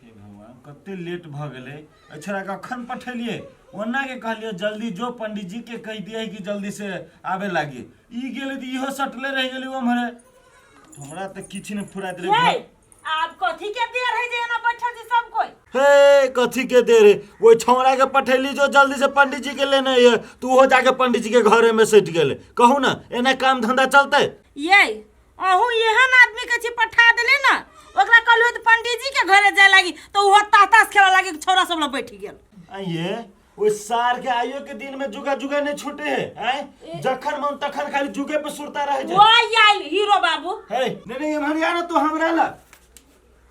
हे भगवान कते लेट भ गेलै अच्छा कखन पठेलिए ओना के कहलिए जल्दी जो पंडित जी के कह दिए कि जल्दी से आवे लागी ई गेलै त इहो सटले रह गेलै ओमरे हमरा त किछ न फुरात रे आप कथी के देर है जे ना बैठल छी सब कोई हे कथी के देर है वो छौड़ा के पठेली जो जल्दी से पंडित जी के लेने है तू हो जाके पंडित जी के घरे में सट गेले कहू ना एना काम धंधा चलते ये अहू एहन आदमी के छी पठा देले ना ओकरा कहलु त पंडित जी के घरे जाय लागी तो वो तातास खेला लागी छोरा सब ल बैठ गेल आइए वो सार के आइयो के दिन में जुगा जुगा नहीं छूटे है जखन मन तखन खाली जुगे पे सुरता रहे छै वो आइल हीरो बाबू हे नहीं हरियाणा तो हमरा ला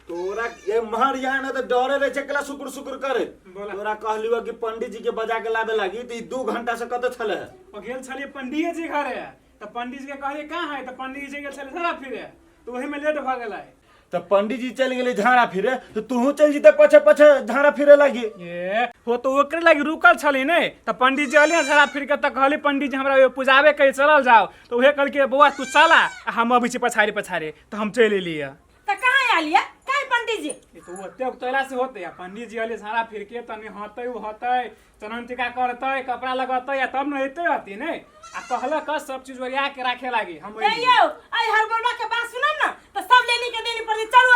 तोरा ये महरियाणा तो डरे रहे छै कला सुकुर सुकुर करे तोरा कहलियो कि पंडित जी के बजा के लाबे लागी त 2 घंटा से कत छले ओ गेल छलिए पंडित जी घरे त पंडित जी के कहलिए कहां है त पंडित जी गेल छले झाड़ा फिरे तो वही में लेट भ गेलै त पंडित जी चल गेले झाड़ा फिरे तो तूहू चल जीते पछे पछे झाड़ा फिरे लागी ए हो तो ओकरे लागी रुकल छली नै त पंडित जी अलिया झाड़ा फिर के त कहली पंडित जी हमरा पूजावे कहि चलल जाओ तो उहे कहल के बउआ तू चला हम अभी छी पछारी पछारी त हम चल एलिए त कहां आलिया काहे पंडित जी तो ओते तोला से होते पंडित जी अलिया झाड़ा फिर के तनी हतै चनन टीका करतै कपड़ा लगतै या तब न हेतै हती नै आ कहला क सब चीज ओरिया के राखे लागी हम ए यो आई हर बोलबा के बात सुनम ना त सब लेनी के देनी पड़ी चल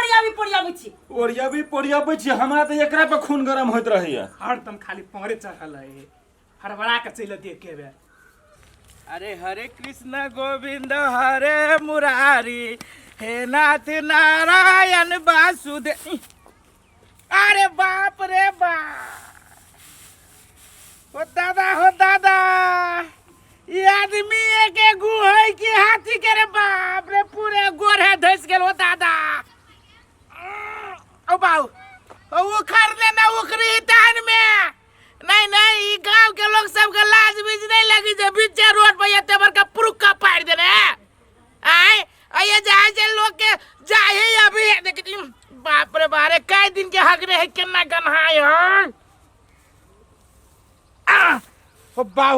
ओरियाबी पोरियाबी छी हमरा त एकरा पे खून गरम होइत रहैया हरदम खाली पहरे चढ़ल है हड़बड़ा के चल देख के बे अरे हरे कृष्ण गोविंद हरे मुरारी हे नाथ नारायण वासुदेव अरे बाप रे बाप हो दादा ये आदमी एक गुहै की हाथी के रे बाप रे पूरे गोरे धस गेल हो दादा ओ बाऊ ओ उखड़ लेना उखरी तान में नहीं ई गांव के लोग सब के लाज बीज नहीं लगी जे बीच रोड पे एते बड़का पुरुक्का पाड़ देने आय आये जाय जे लोग के जाय अभी देख बाप रे बारे कई दिन के हक रे केना गनहाय हो बा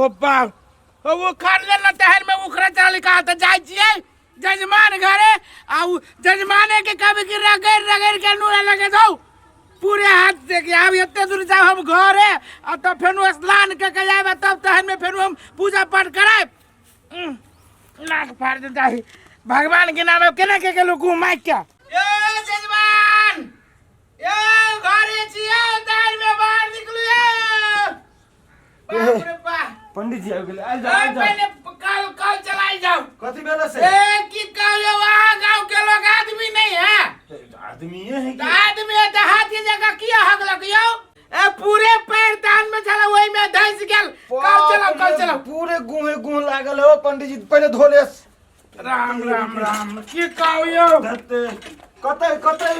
वो खान लेना तहर में उखरा चल का त जाय छिए जजमान घरे आउ जजमाने के कभी के रगड़ के नूरा लगे दो पूरे हाथ से कि अब इतने दूर जाओ हम घरे और तब फिर स्नान के जाए तब तहन में फिर हम पूजा पाठ कराए नाक फाड़ देता है भगवान के नाम केना के लोग घुमाई क्या ए जजमान ए घरे छिए दार में बाहर निकलिए बाप रे बाप पंडित जी आ गेले आ जाओ पहले कल चलाई जाओ कथी बेला से ए की कहयो वहां गांव के लोग आदमी नहीं है आदमी है कि आदमी है हाथी जगह किया हक लगियो ए पूरे पैर तान में चला वही में धंस गेल कल चलो पूरे गुह लागल हो पंडित जी पहले धोले राम की कहयो कते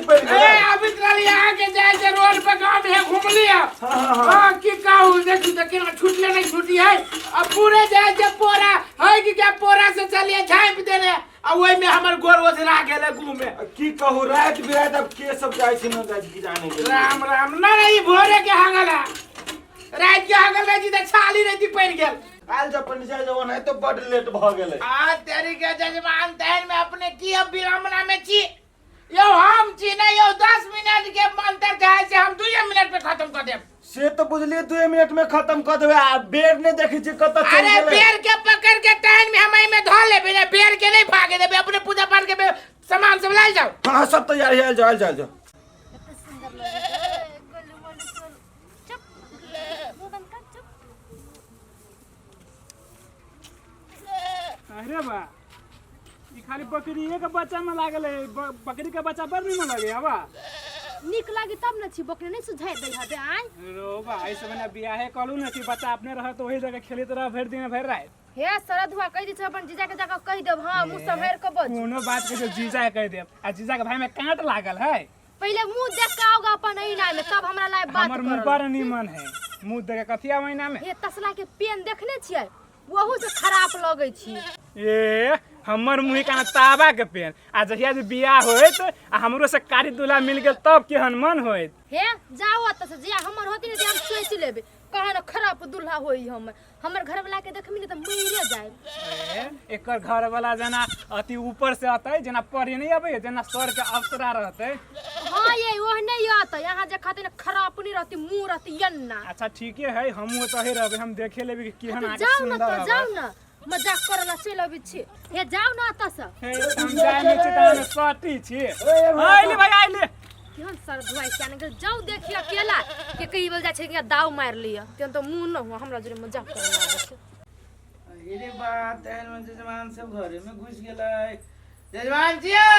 पे ए अभी तक आगे जाए जे रोड पे गांव में घूम लिया हां की कहू देखी तो केना छूटले नहीं छूटी है अब पूरे जाए जे पोरा है कि क्या पोरा से चलिए झांप देने आ ओई में हमर गोर ओझरा गेले घूमे की कहू रात बिरात अब के सब जाय छी न जाय की जाने के राम नहीं भोरे के हगला रात के हगल रही त छाली रहती पड़ गेल आल जब पंडित जी जवन है तो बड़ लेट भ गेले आ तेरी के जजमान तहन में अपने की अब विरामना में छी यो हम छी नहीं यो 10 मिनट के मंत्र कहे से हम 2 मिनट में खत्म कर देब से तो बुझलिए 2 मिनट में खत्म कर देबे आ बेर ने देखै छी कत चल गेले अरे बेर के पकड़ के तहन में हम में धो लेबे ना बेर के नहीं भागे देबे अपने पूजा पाठ के सामान सब लाई जाओ हां सब तैयार है जाओ अरे बा ई खाली बकरी के बच्चा में लागल है बकरी के बच्चा पर नहीं लगे हवा निक लागी तब न छी बकरी नहीं सुझाई दे हबे आय रो भाई सब ने बियाह कलू न छी बच्चा अपने रह तो वही जगह खेली तरह भर दिन भर रात हे सरधुआ कह दी छ अपन जीजा के जाकर कह देब हां मुंह संभर के बज कोनो बात के जो जीजा कह देब आ जीजा के भाई में कांट लागल है पहले मुंह देख के आओगा अपन इना में तब हमरा लाए बात हमर मुंह पर निमन है मुंह देख के कथिया महीना में हे तसला के पेन देखने छियै वहू से खराब लगे छी ए हमर मुंह का ताबा के पेन आ जहिया जे बियाह होइत आ हमरो से कारी दूल्हा मिल गेल तब केहन मन होइत हे जाओ त से जिया हमर होती नहीं हम सोच लेबे कहां न खराब दूल्हा होई हमर घर वाला के देखमी त मइरे जाए एकर घर वाला जना अति ऊपर से आते जना पढ़े नहीं आबे जना सर के अफसरा रहते हां ये ओह नहीं आते रहते यहाँ जे खाते ना खराब नहीं रहती मुंह रहती यन्ना अच्छा ठीक है हम तो ही रहबे हम देखे लेबे कि केहन आके जाओ ना सुंदर तो जाओ ना मजाक करला चल अबे छी हे जाओ ना त से हम जाय में चितान सटी छी आइले भाई आइले केहन सर धुआई के आने जाओ देखी अकेला के कई बेल जाय छै कि दाव मार लिया तेन तो मुंह न हो हमरा जरे मजाक करला छै अरे बात है में जजमान सब घरे में घुस गेलै जजमान जियो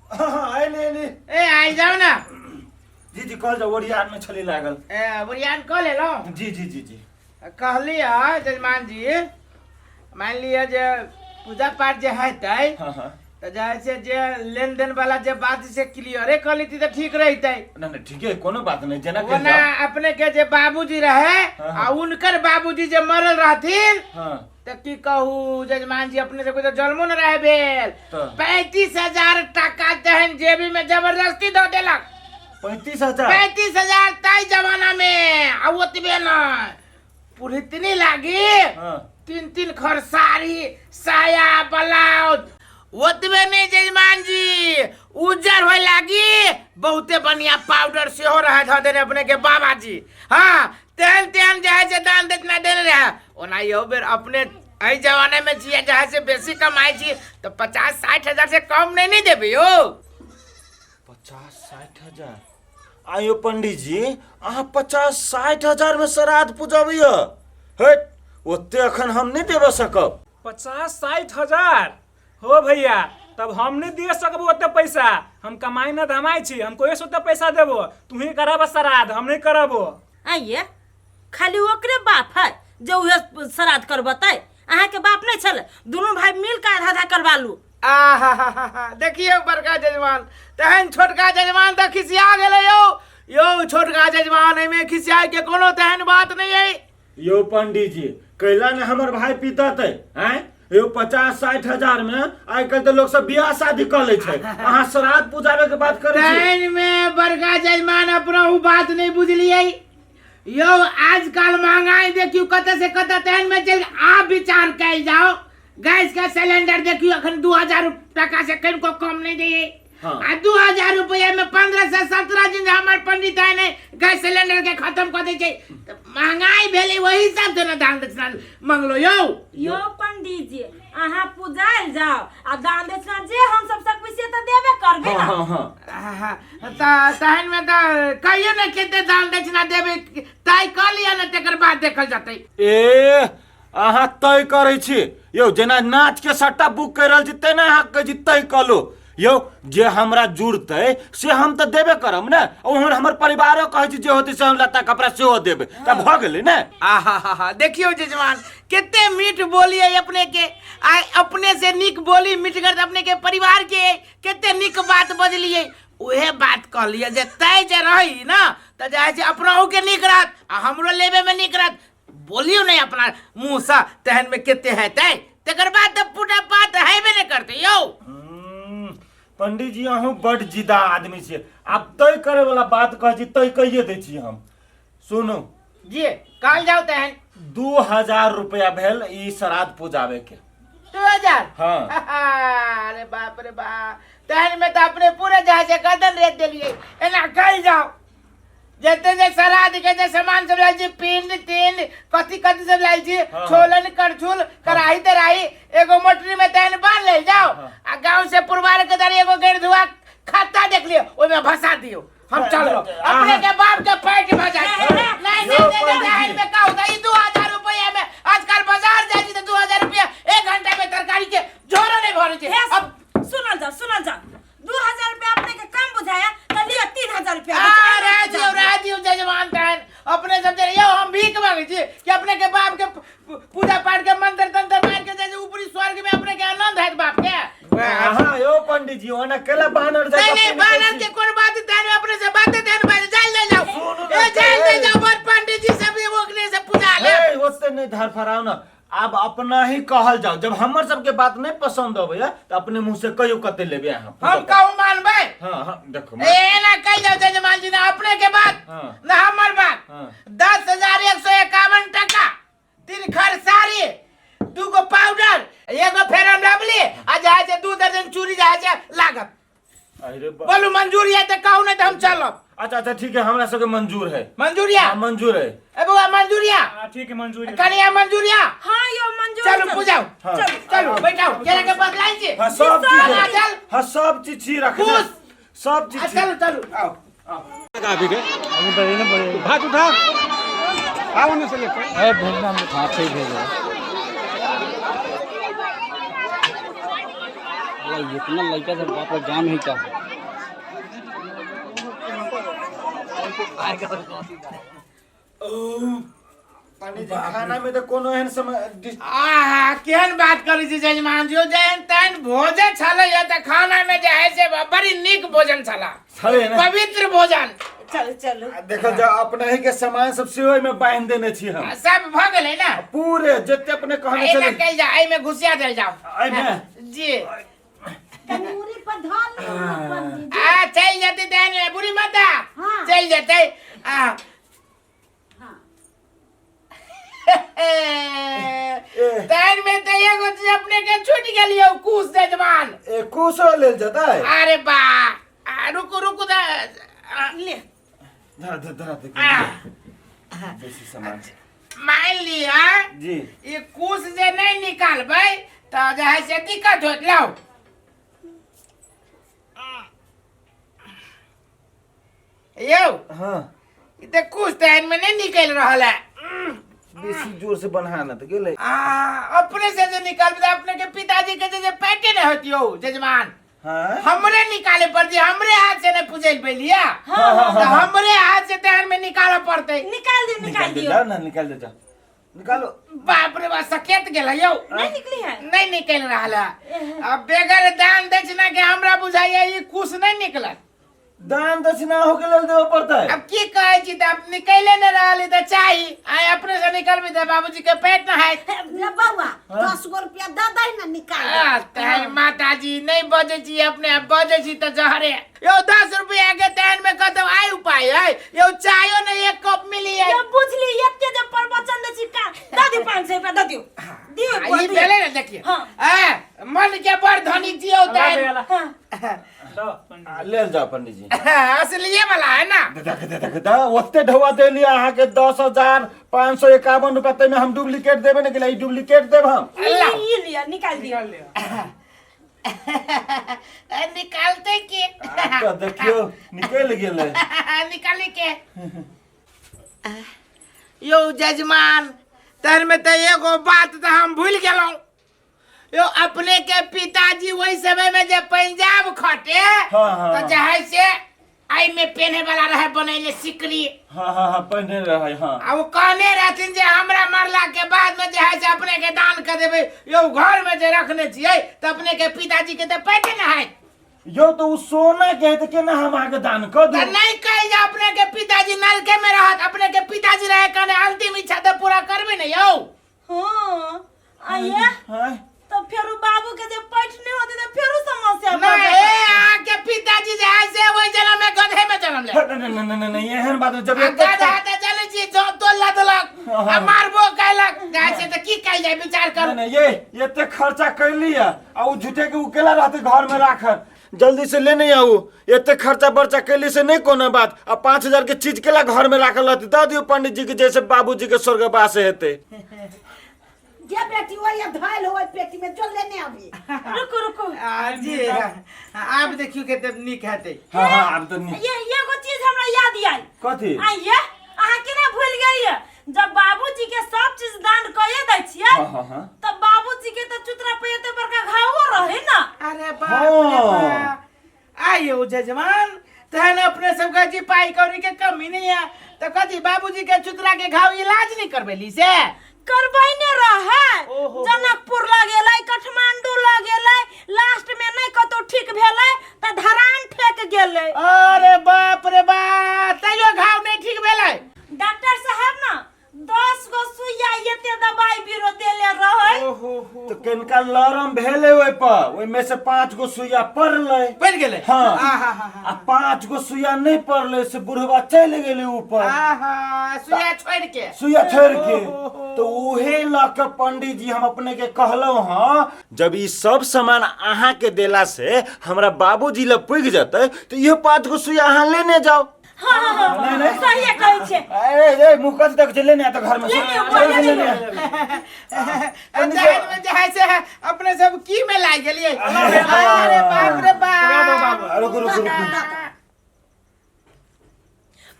आइले ए आई जाओ ना जी कल जाओ ओरियान में छली लागल ए बुढ़ियान कह ले लो जी कहली है जजमान जी मान लिया जे पूजा पाठ जे हेतै हाँ तो जैसे जे लेन देन वाला जे बात से क्लियर कर ली तो ठीक रहते ना ठीक है कोनो बात नहीं जना वो ना अपने के जे बाबूजी रहे आ उनकर बाबूजी जे मरल रहथिन हाँ तो की कहू जजमान जी अपने से कोई तो जन्मो न रहे भेल 35,000 टका तहन जेबी में जबरदस्ती दो देलक 35,000 35,000 तय जमाना में आ ओतबे न पुरहितनी लागी हाँ 3 खर साड़ी साया ब्लाउज ओतबे नहीं जजमान जी उज्जर होय लागी बहुते बढ़िया पाउडर से हो रहा था देने अपने के बाबा जी हाँ तेल जाए से दान देना देने रहा ओना यो बेर अपने एहि जमाने में जिया जहाँ से बेसी कमाई छी तो 50-60 हजार से कम नहीं देबे यो 50-60 हजार आयो पंडित जी अहाँ 50-60 हजार में श्राद्ध पूजबिय हट ओते अखन हम नहीं देब सकब 50-60 हजार हो भैया तब हम नहीं दे सकबो ओते पैसा हम कमाई न धमाई छी हम कोई सोते पैसा देबो तू ही करब श्राद्ध हम नहीं करबो आइए खाली ओकरे बाप है जो उहे श्राद्ध करबतै अहाँ के बाप नहीं छल दोनों भाई मिल के आधा करवा लू आहा देखिए बड़का जजमान तहन छोटका जजमान तो खिसिया गेले यो छोटका जजमान एमे खिसिया के कोनो तहन बात नहीं है यो पंडित जी कैला ने हमर भाई पितते हैं यो 50-60 हजार में आइ कल तो लोग सब बियाह शादी कर ले छै अहाँ श्राद्ध पूजाबे के बात करे छी तहन में बड़का जजमान अपना उ बात नहीं बुझलिए यो आजकल महंगाई देखियो कते से कते तहन में चल आप विचार कैल जाओ गैस का सिलेंडर देखियो अखन 2000 टका से कहीं को कम नहीं दिए हाँ। 2000 रुपया में 15 से 17 दिन हमार पंडित है ने गैस सिलेंडर के खत्म कर दे छै तो महंगाई भेले वही हिसाब से न दान दक्षिणा मंगलो यो पंडित जी अहाँ पूजाल जाओ आ दान दक्षिणा जे हम सब सकबी से त देबे करबे ना तहन में तो कहियो न केते दान दक्षिणा देबे तय कर लिया न तकर बाद देखल जतै ए अहाँ तय करे छी यो जेना नाच के सट्टा बुक कर रहल छी तेना अहाँ कह जी तय कलो यो जे हमरा जुड़ते से हम तो देबे करम ने और हमर परिवारो कहे छी जे होते से हम लत्ता कपड़ा सेहो देबे त भ गेलै ने आहा देखियो जजमान कितने मीठ बोली है अपने के आ अपने से निक बोली मीठ कर अपने के परिवार के कितने निक बात बजलिए उहे बात कहलिए जे तय जे रही ना त जाय जे अपनाहु के निक रहत आ हमरो लेबे में निक रहत बोलियो नहीं अपना मुंह से तहन में कितने है तय तकर बाद तो पूरा बात हेबे नहीं करते यो पंडित जी अहूँ बड़ जिदा आदमी छे आप तय करे वाला बात कह छी तय कहिए दे छी हम सुनो जी काल जाओ तहन 2000 रुपया भेल ई श्राद्ध पूजावे के 2000 हाँ अरे बाप रे बाप तहन में तो अपने पूरे जहाज से कदन रेत दिलिए एना कल जाओ जते जे श्राद्ध के जे सामान सब लाई छी पिंड तीन कथी सब लाई छी छोलन करछुल कराही तराही एगो मोटरी में तहन बांध ले जाओ आ गांव से पुरवार के दारी एगो गेर धुआ खाता देख लियो ओइ में भसा दियो हम चलो अपने के बाप के पेट में जाए नहीं में का होता ई 2000 रुपया में आजकल बाजार जाई छी तो 2000 रुपया 1 घंटा में तरकारी के झोरा नहीं भरे छी अब सुनल जा 2000 रुपया अपने के कम बुझाया त लियो 3000 रुपया रह दियो जजमान तहन अपने सब जे यो हम भीख मांगे छी कि अपने के बाप के पूजा पाठ के मंत्र तंत्र मार के जैसे ऊपरी स्वर्ग में अपने के आनंद है बाप के हां यो पंडित जी ओना केला बानर जाय नहीं बानर के कोन बात तहन अपने से बात तहन बात जाल ले जाओ ए जाल ले जाओ बर पंडित जी सब ओकने से पूजा ले ओते नहीं धार फराओ ना अब अपना ही कहल जाओ जब हमर सबके बात नहीं पसंद होबे तो अपने मुंह से कहियो कते लेबे अहाँ हम कहू मानबे हां देखो ए ना कह जाओ जजमान जी ना अपने के बात ना हमर बात 10,151 टका 3 खर साड़ी 2 गो पाउडर एगो फेरम लवली आ जाय से 2 दर्जन चूड़ी जाय से लागत अरे बोलू मंजूर है तो कहू नहीं तो हम चलब अच्छा अच्छा ठीक है, हमरा सबके मंजूर है। मंजूरिया हाँ, मंजूर है। ए बउआ मंजूरिया ठीक है मंजूर है। कनिया मंजूरिया हाँ यो मंजूर चलो पूजाओ हाँ। चलो बैठाओ केरा के पास लाइन से हाँ सब चीज चल है। चल हाँ सब चीज छी रखना, खुश। सब चीज छी। चलो चलो आओ भात उठा आओ ना से लेकर भेजना हाँ ठीक भेजा इतना लड़का सब बाप रे जाम ही का पंडित जी खाना में तो कोनो एहन समय आहा केहन बात करै छी जजमान जो जेहन तेहन भोजन छलै या त खाना में जे है से बड़ी नीक भोजन छला छले ना। पवित्र भोजन चलो चलो देखो जो अपने ही के सामान सब सेहो में बांध देने छी हम, सब भ गेलै ना पूरे जते अपने कहने एना चले कल जा एहि में घुसिया देल जाओ एहि में? जी तनूरी पर धान पंडित आ चल जते तेहन में बुढ़ी माता हाँ। चल जते आ तेहन में त एगो चीज अपने के छूट गेलियो कुश जजमान ए कुसो ले जता है। अरे बा रुको रुको ले धरा धरा बेसी सामान मान लिया जी। ये कुश जे नहीं निकालबै तो जे है से दिक्कत होत लो यो हाँ ई त कुश तेहन में नहीं निकल रहल है बेसी जोर से बनाना तो गेले। अपने से जो निकाल अपने के पिताजी के जे पैटे न होतियो जजमान हाँ हमरे निकाले पड़ती हमरे हाथ से न पूछे लिया तो हमरे हाथ से तेहन में निकाले पड़ते निकाल दियो जाओ ना, निकाल दे जाओ, निकालो। बाप रे बा सकेत गेल यो नहीं निकली है नहीं निकल रहा है अब बेगर दान दक्षिणा के हमरा बुझाइए ये कुछ नहीं निकलत दान दक्षिणा हो के लेल देवे पड़ता है। अब की कहे छी त निकले न रहले त चाही आय अपने से निकलबी त बाबूजी के पेट न है बउआ 10 गो रुपया दे दे ना निकाल तहन माताजी नहीं बजे छी अपने बजे छी त जहरे यो 10 रुपया के तहन में कतो आय उपाय है यो चायो न एक कप मिली है यो बुझली एते जे प्रवचन दे छी का दादी 500 रुपया दे दियो ई भेले न देखिए मन के बड़ धनी जियो तहन ले जाओ पंडित जी। असलिए वाला है ना देख ओते ढवा दे लिया अहाँ के 10,551 रुपया ते में हम डुप्लीकेट देबे न के डुप्लीकेट देब हम। ये लिया निकाल दियो निकालते के तो देखियो निकल गेले। निकाले के यो जजमान तर में तो एगो बात तो हम भूल गेलौं यो अपने के पिताजी वही समय में जब पंजाब खटे हाँ। तो जहाँ से आई में पहने वाला रहे बनैले सिकरी हाँ पहने रहे। हाँ आ वो कहने रहथिन जे हमरा मरला के बाद में जहाँ से अपने के दान कर देबे यो घर में जे रखने छियै तो अपने के पिताजी के तो पैटे न है यो तो उ सोना के है तो केना हम आगे दान कर तो दू। नहीं कहे जे अपने के पिताजी नलके में रहत अपने के पिताजी रहे कहने अंतिम इच्छा तो पूरा करबे न यो हां आया हाँ तो फिर बाबू के जब पैठ नहीं होते तो फिर समस्या नहीं आके पिताजी जे है से वही जन्म में गधे में जन्म ले नहीं एहन बात जब गधा त चले छी जो तो लदलक आ मारबो कैलक जैसे तो की कह जाए विचार कर नहीं ये एते खर्चा कैली है आ उ झूठे के उकेला रहते घर में राखल, जल्दी से ले नहीं आऊ। एते खर्चा बर्चा कैली से नहीं कोनो बात। अब 5,000 के चीज केला घर में राखल रहती दे दियो पंडित जी के जैसे बाबूजी के स्वर्गवास हेते। जे बेटी वो ये धायल हो पेटी में जो लेने अभी रुको जी आप देखियो के तब निक हेते हाँ अब तो नहीं ये को चीज हमरा याद आई कथी आइए अहाँ केना भूल गेलिए जब बाबूजी के सब चीज दान कए दै छियै हाँ तब बाबूजी के तो चुतरा पे एते बड़का घावो रहे ना। अरे बाप रे बाप आयो जजमान तहन अपने सब का जी पाई कौड़ी के कमी नहीं है तो कथी बाबूजी के चुतरा के घाव इलाज नहीं करबेली से करबै ने रहे ओहो। जनकपुर लगेलै काठमांडू लगेलै लास्ट में नहीं कतो ठीक भेलै त धरान फेक गेलै। अरे बाप रे बाप तैयो घाव नहीं ठीक भेलै डॉक्टर साहब ना 10 गो सुइया एते दवाई बीरो देले रहे तो केनका लरम भेले ओइ पर ओइ में से 5 गो सुइया पड़ले बढ़ गेलै हाँ आ 5 गो सुइया नहीं पड़ले से बुढ़वा चले गेले ऊपर आहा सुइया छोड़ के सुइया छोड़ के। तो उहे लक पंडित जी हम अपने के कहलो हाँ जब ई सब सामान अहाँ के देला से हमरा बाबूजी ल पुग जते तो ये 5 गो सुइया अहाँ लेने जाओ। नहीं, नहीं। सही है कहै छै ए मुंह कस तक चले नहीं तो घर में ले लियो, ऊपर ले लियो। दहेज में जहाँ से है अपने सब की में लाई गेलिए अरे बाप रे बाप रुको रुको रुको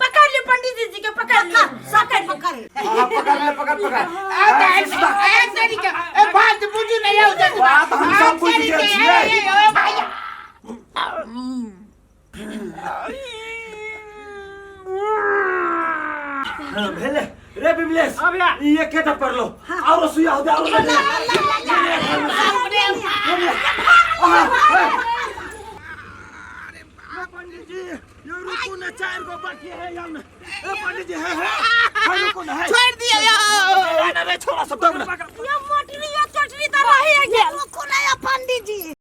पकड़ लियो पंडित जी के पकड़ लियो पकड़ पकड़ पकड़ ए तेरी के ए बात बुझू नहीं हो जा बात हम सब बुझ गए छियै। ओ भैया भेले रे बिमलेश अब या ये केटा पड़लो और सुइया हो दे और पंडित जी ये रुको ना 4 गो बाकी है यार ए पंडित जी है रुको ना है छोड़ दिया यार ना रे छोड़ा सब ये मोटरी या चटनी त रही है रुको ना पंडित जी।